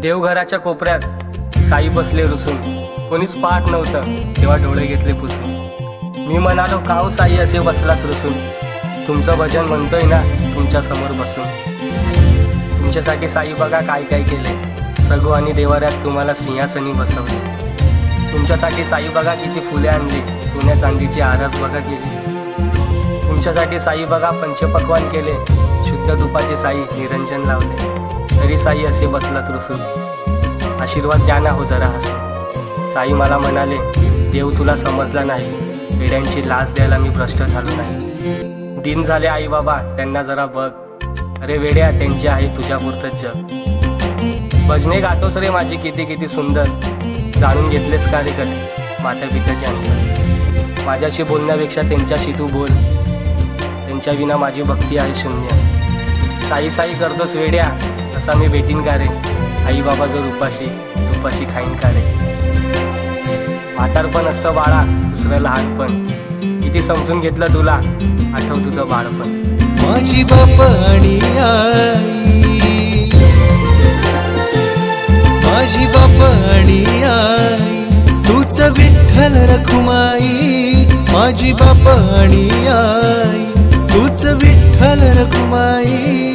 देवघराच्या कोपऱ्यात साई बसले रुसून, कोणीच पाहत नव्हतं तेव्हा डोळे घेतले पुसून। मी म्हणालो काऊ साई असे बसलात रुसून, तुमचं भजन म्हणतोय ना तुमच्या समोर बसून। तुमच्यासाठी साई बघा काय काय केले, सगू आणि देवाऱ्यात तुम्हाला सिंहासनी बसवले। तुमच्यासाठी साई बघा किती फुले आणली, सोन्या चांदीची आरास बघा केली। तुमच्यासाठी साई बघा पंचपक्वान केले, शुद्ध तुपाचे साई निरंजन लावले। तरी साई असे बसलात रुसून, आशीर्वाद द्या ना हो जरा हसून। साई मला म्हणाले देव तुला समजला नाही, वेड्यांची लाच द्यायला मी भ्रष्ट झालो नाही। दिन झाले आई बाबा त्यांना जरा बघ, अरे वेड्या त्यांची आहे तुझ्या पुरतच जग। भजने गातोस रे माझी किती किती सुंदर, जाणून घेतलेस का रे कधी माता पित्याचे अंतर। माझ्याशी बोलण्यापेक्षा त्यांच्याशी तू बोल, त्यांच्या विना माझी भक्ती आहे शून्य। साई साई करतोस वेड्या असा मी भेटीन का रे, आई बाबा जर उपाशी तुपाशी खाईन का रे। म्हातारपण असतं बाळा दुसरं लहानपण, किती समजून घेतलं तुला आठव तुझं बाळपण। माझी बाप आणि आई, माझी बाप आणि आई, तूच विठ्ठल रखुमाई। माझी बाप आणि आई, तूच विठ्ठल रखुमाई।